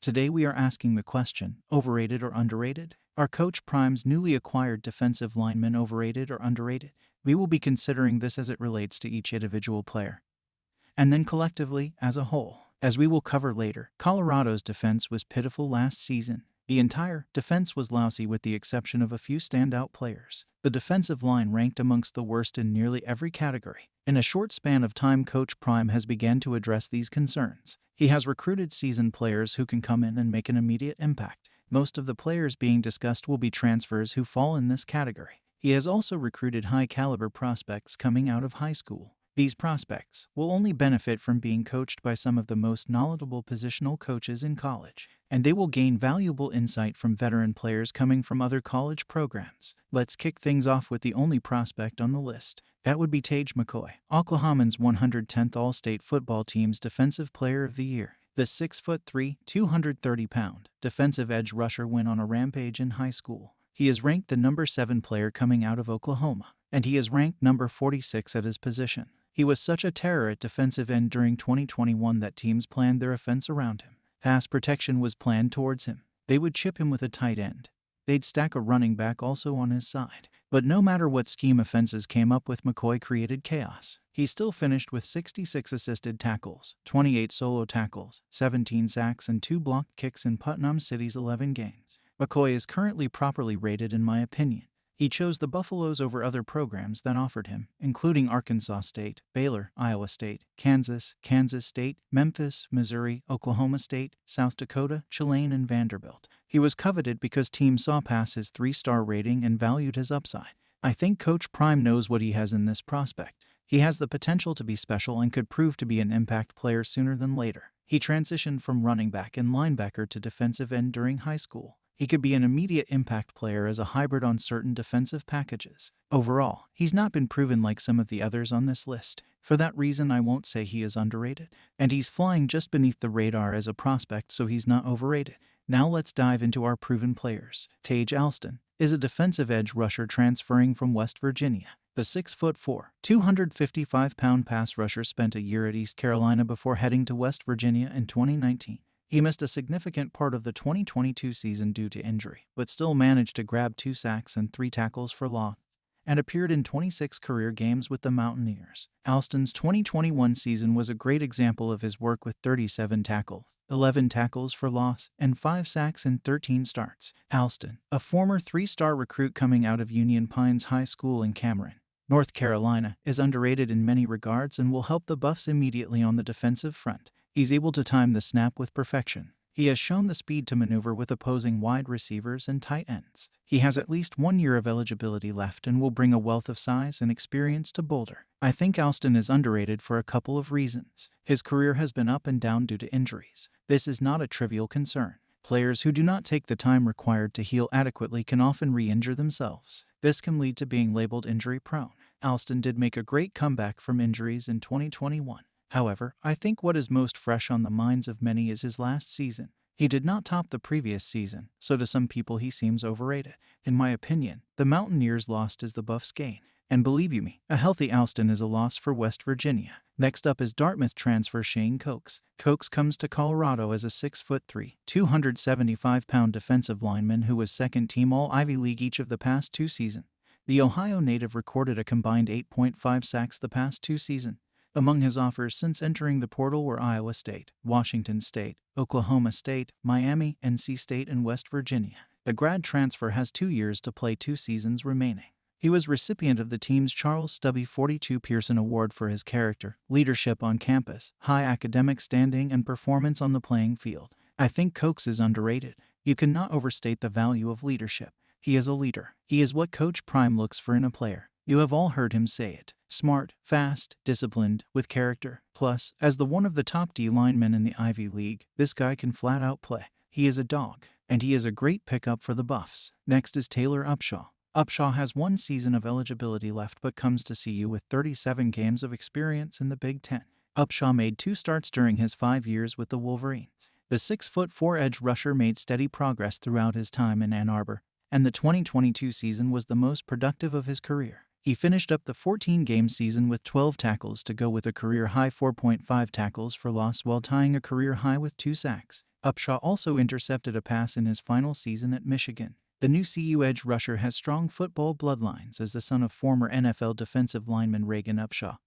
Today we are asking the question, overrated or underrated? Are Coach Prime's newly acquired defensive linemen overrated or underrated? We will be considering this as it relates to each individual player, and then collectively as a whole. As we will cover later, Colorado's defense was pitiful last season. The entire defense was lousy with the exception of a few standout players. The defensive line ranked amongst the worst in nearly every category. In a short span of time, Coach Prime has begun to address these concerns. He has recruited seasoned players who can come in and make an immediate impact. Most of the players being discussed will be transfers who fall in this category. He has also recruited high-caliber prospects coming out of high school. These prospects will only benefit from being coached by some of the most knowledgeable positional coaches in college, and they will gain valuable insight from veteran players coming from other college programs. Let's kick things off with the only prospect on the list. That would be Tage McCoy, Oklahoma's 110th All-State football team's Defensive Player of the Year. The 6'3", 230-pound defensive edge rusher went on a rampage in high school. He is ranked the number 7 player coming out of Oklahoma, and he is ranked number 46 at his position. He was such a terror at defensive end during 2021 that teams planned their offense around him. Pass protection was planned towards him. They would chip him with a tight end. They'd stack a running back also on his side. But no matter what scheme offenses came up with, McCoy created chaos. He still finished with 66 assisted tackles, 28 solo tackles, 17 sacks, and 2 blocked kicks in Putnam City's 11 games. McCoy is currently properly rated in my opinion. He chose the Buffaloes over other programs that offered him, including Arkansas State, Baylor, Iowa State, Kansas State, Memphis, Missouri, Oklahoma State, South Dakota, Tulane, and Vanderbilt. He was coveted because teams saw past his 3-star rating and valued his upside. I think Coach Prime knows what he has in this prospect. He has the potential to be special and could prove to be an impact player sooner than later. He transitioned from running back and linebacker to defensive end during high school. He could be an immediate impact player as a hybrid on certain defensive packages. Overall, he's not been proven like some of the others on this list. For that reason, I won't say he is underrated. And he's flying just beneath the radar as a prospect, so he's not overrated. Now let's dive into our proven players. Tage Alston is a defensive edge rusher transferring from West Virginia. The 6'4", 255-pound pass rusher spent a year at East Carolina before heading to West Virginia in 2019. He missed a significant part of the 2022 season due to injury, but still managed to grab 2 sacks and 3 tackles for loss, and appeared in 26 career games with the Mountaineers. Alston's 2021 season was a great example of his work with 37 tackles, 11 tackles for loss, and 5 sacks in 13 starts. Alston, a former 3-star recruit coming out of Union Pines High School in Cameron, North Carolina, is underrated in many regards and will help the Buffs immediately on the defensive front. He's able to time the snap with perfection. He has shown the speed to maneuver with opposing wide receivers and tight ends. He has at least 1 year of eligibility left and will bring a wealth of size and experience to Boulder. I think Alston is underrated for a couple of reasons. His career has been up and down due to injuries. This is not a trivial concern. Players who do not take the time required to heal adequately can often re-injure themselves. This can lead to being labeled injury-prone. Alston did make a great comeback from injuries in 2021. However, I think what is most fresh on the minds of many is his last season. He did not top the previous season, so to some people he seems overrated. In my opinion, the Mountaineers' lost is the Buffs' gain. And believe you me, a healthy Alston is a loss for West Virginia. Next up is Dartmouth transfer Shane Coates. Coates comes to Colorado as a 6'3", 275-pound defensive lineman who was second-team All-Ivy League each of the past 2 seasons. The Ohio native recorded a combined 8.5 sacks the past 2 seasons. Among his offers since entering the portal were Iowa State, Washington State, Oklahoma State, Miami, NC State, and West Virginia. The grad transfer has 2 years to play 2 seasons remaining. He was recipient of the team's Charles Stubby 42 Pearson Award for his character, leadership on campus, high academic standing, and performance on the playing field. I think Coates is underrated. You cannot overstate the value of leadership. He is a leader. He is what Coach Prime looks for in a player. You have all heard him say it. Smart, fast, disciplined, with character. Plus, as the one of the top D-Linemen in the Ivy League, this guy can flat out play. He is a dog, and he is a great pickup for the Buffs. Next is Taylor Upshaw. Upshaw has 1 season of eligibility left but comes to CU with 37 games of experience in the Big Ten. Upshaw made 2 starts during his 5 years with the Wolverines. The 6'4" edge rusher made steady progress throughout his time in Ann Arbor, and the 2022 season was the most productive of his career. He finished up the 14-game season with 12 tackles to go with a career-high 4.5 tackles for loss while tying a career high with 2 sacks. Upshaw also intercepted a pass in his final season at Michigan. The new CU edge rusher has strong football bloodlines as the son of former NFL defensive lineman Reagan Upshaw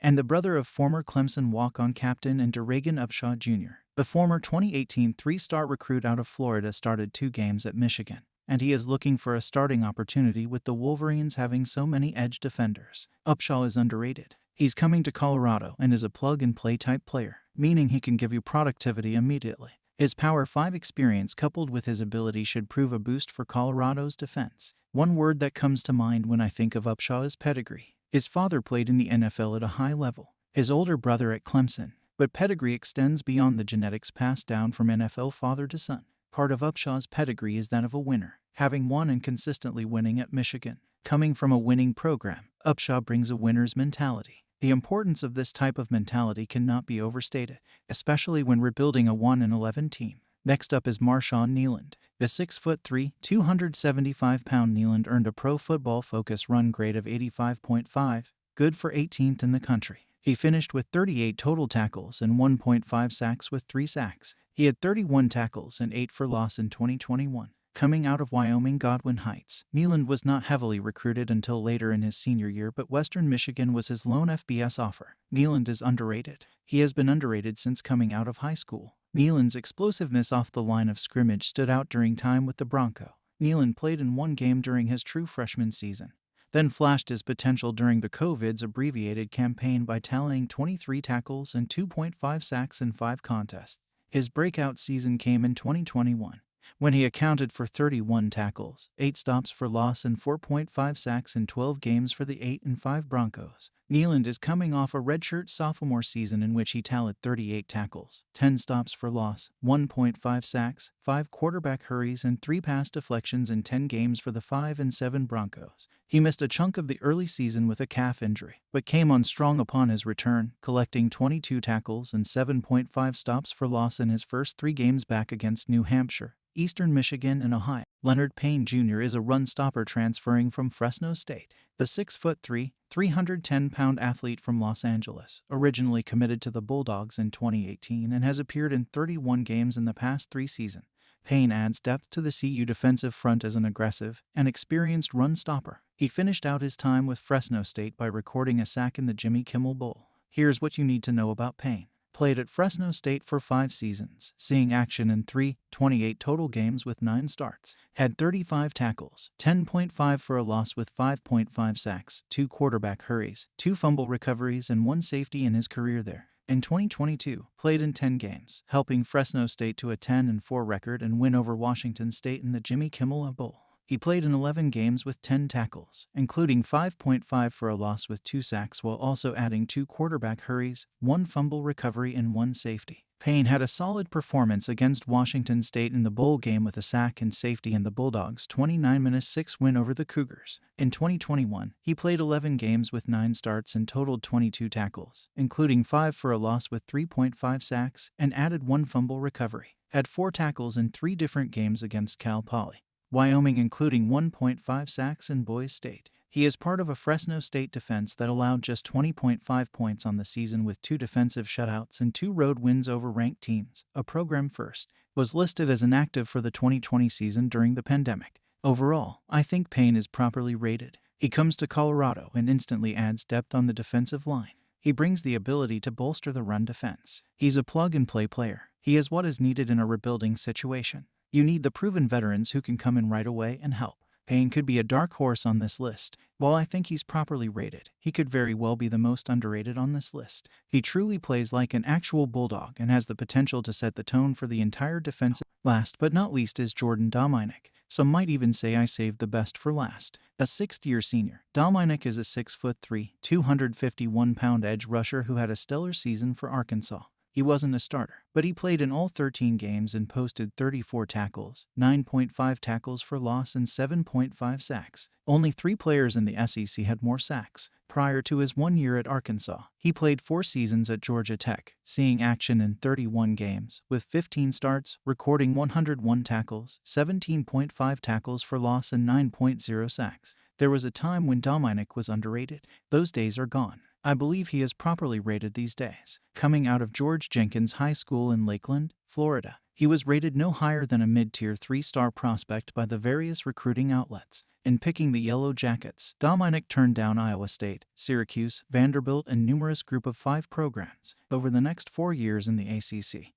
and the brother of former Clemson walk-on captain and Reagan Upshaw Jr. The former 2018 three-star recruit out of Florida started 2 games at Michigan, and he is looking for a starting opportunity with the Wolverines having so many edge defenders. Upshaw is underrated. He's coming to Colorado and is a plug-and-play type player, meaning he can give you productivity immediately. His Power 5 experience coupled with his ability should prove a boost for Colorado's defense. One word that comes to mind when I think of Upshaw is pedigree. His father played in the NFL at a high level, his older brother at Clemson, but pedigree extends beyond the genetics passed down from NFL father to son. Part of Upshaw's pedigree is that of a winner, having won and consistently winning at Michigan. Coming from a winning program, Upshaw brings a winner's mentality. The importance of this type of mentality cannot be overstated, especially when rebuilding a 1-11 team. Next up is Marshawn Neiland. The 6'3", 275-pound Neiland earned a Pro Football Focus run grade of 85.5, good for 18th in the country. He finished with 38 total tackles and 1.5 sacks with 3 sacks. He had 31 tackles and 8 for loss in 2021. Coming out of Wyoming Godwin Heights, Neiland was not heavily recruited until later in his senior year, but Western Michigan was his lone FBS offer. Neiland is underrated. He has been underrated since coming out of high school. Neiland's explosiveness off the line of scrimmage stood out during time with the Bronco. Neiland played in 1 game during his true freshman season, then flashed his potential during the COVID's abbreviated campaign by tallying 23 tackles and 2.5 sacks in 5 contests. His breakout season came in 2021, when he accounted for 31 tackles, 8 stops for loss and 4.5 sacks in 12 games for the 8-5 Broncos. Neiland is coming off a redshirt sophomore season in which he tallied 38 tackles, 10 stops for loss, 1.5 sacks, 5 quarterback hurries and 3 pass deflections in 10 games for the 5-7 Broncos. He missed a chunk of the early season with a calf injury, but came on strong upon his return, collecting 22 tackles and 7.5 stops for loss in his first 3 games back against New Hampshire, Eastern Michigan, and Ohio. Leonard Payne Jr. is a run-stopper transferring from Fresno State. The 6'3", 310-pound athlete from Los Angeles originally committed to the Bulldogs in 2018 and has appeared in 31 games in the past 3 seasons. Payne adds depth to the CU defensive front as an aggressive and experienced run-stopper. He finished out his time with Fresno State by recording a sack in the Jimmy Kimmel Bowl. Here's what you need to know about Payne. Played at Fresno State for 5 seasons, seeing action in 28 total games with 9 starts. Had 35 tackles, 10.5 for a loss with 5.5 sacks, 2 quarterback hurries, 2 fumble recoveries, and 1 safety in his career there. In 2022, played in 10 games, helping Fresno State to a 10-4 record and win over Washington State in the Jimmy Kimmel Bowl. He played in 11 games with 10 tackles, including 5.5 for a loss with 2 sacks while also adding 2 quarterback hurries, 1 fumble recovery, and 1 safety. Payne had a solid performance against Washington State in the bowl game with a sack and safety in the Bulldogs' 29-6 win over the Cougars. In 2021, he played 11 games with 9 starts and totaled 22 tackles, including 5 for a loss with 3.5 sacks and added 1 fumble recovery. Had 4 tackles in 3 different games against Cal Poly Wyoming, including 1.5 sacks in Boise State. He is part of a Fresno State defense that allowed just 20.5 points on the season with 2 defensive shutouts and 2 road wins over ranked teams. A program first, was listed as inactive for the 2020 season during the pandemic. Overall, I think Payne is properly rated. He comes to Colorado and instantly adds depth on the defensive line. He brings the ability to bolster the run defense. He's a plug-and-play player. He is what is needed in a rebuilding situation. You need the proven veterans who can come in right away and help. Payne could be a dark horse on this list. While I think he's properly rated, he could very well be the most underrated on this list. He truly plays like an actual bulldog and has the potential to set the tone for the entire defense. Last but not least is Jordan Dominic. Some might even say I saved the best for last. A 6th-year senior, Dominic is a 6'3", 251-pound edge rusher who had a stellar season for Arkansas. He wasn't a starter, but he played in all 13 games and posted 34 tackles, 9.5 tackles for loss, and 7.5 sacks. Only 3 players in the SEC had more sacks. Prior to his 1 year at Arkansas, he played 4 seasons at Georgia Tech, seeing action in 31 games, with 15 starts, recording 101 tackles, 17.5 tackles for loss, and 9.0 sacks. There was a time when Dominic was underrated. Those days are gone. I believe he is properly rated these days. Coming out of George Jenkins High School in Lakeland, Florida, he was rated no higher than a mid-tier 3-star prospect by the various recruiting outlets. In picking the Yellow Jackets, Dominic turned down Iowa State, Syracuse, Vanderbilt, and numerous Group of 5 programs over the next 4 years in the ACC.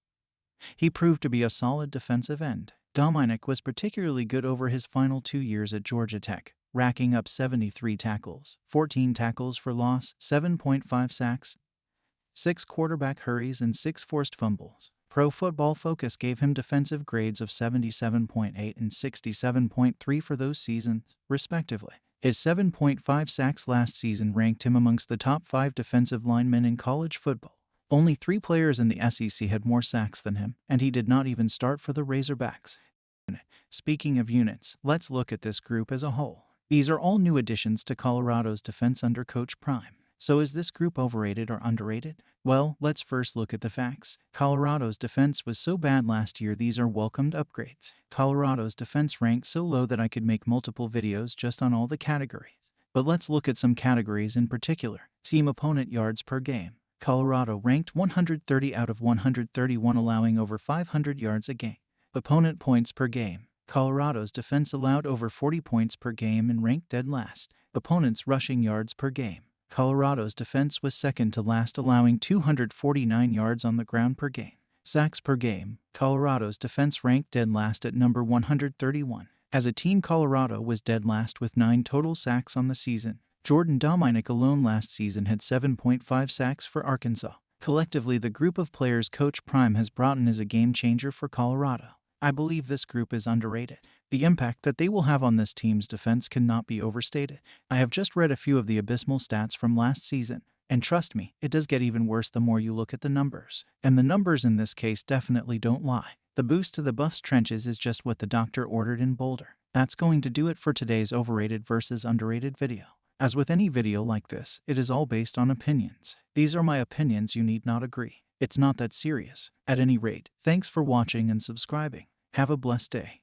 He proved to be a solid defensive end. Dominic was particularly good over his final 2 years at Georgia Tech, racking up 73 tackles, 14 tackles for loss, 7.5 sacks, 6 quarterback hurries, and 6 forced fumbles. Pro Football Focus gave him defensive grades of 77.8 and 67.3 for those seasons, respectively. His 7.5 sacks last season ranked him amongst the top 5 defensive linemen in college football. Only 3 players in the SEC had more sacks than him, and he did not even start for the Razorbacks. Speaking of units, let's look at this group as a whole. These are all new additions to Colorado's defense under Coach Prime. So is this group overrated or underrated? Well, let's first look at the facts. Colorado's defense was so bad last year, these are welcomed upgrades. Colorado's defense ranked so low that I could make multiple videos just on all the categories. But let's look at some categories in particular. Team opponent yards per game. Colorado ranked 130 out of 131, allowing over 500 yards a game. Opponent points per game. Colorado's defense allowed over 40 points per game and ranked dead last. Opponents' rushing yards per game. Colorado's defense was second to last, allowing 249 yards on the ground per game. Sacks per game. Colorado's defense ranked dead last at number 131. As a team, Colorado was dead last with 9 total sacks on the season. Jordan Dominic alone last season had 7.5 sacks for Arkansas. Collectively, the group of players Coach Prime has brought in is a game changer for Colorado. I believe this group is underrated. The impact that they will have on this team's defense cannot be overstated. I have just read a few of the abysmal stats from last season, and trust me, it does get even worse the more you look at the numbers. And the numbers in this case definitely don't lie. The boost to the Buffs' trenches is just what the doctor ordered in Boulder. That's going to do it for today's overrated versus underrated video. As with any video like this, it is all based on opinions. These are my opinions, you need not agree. It's not that serious. At any rate, thanks for watching and subscribing. Have a blessed day.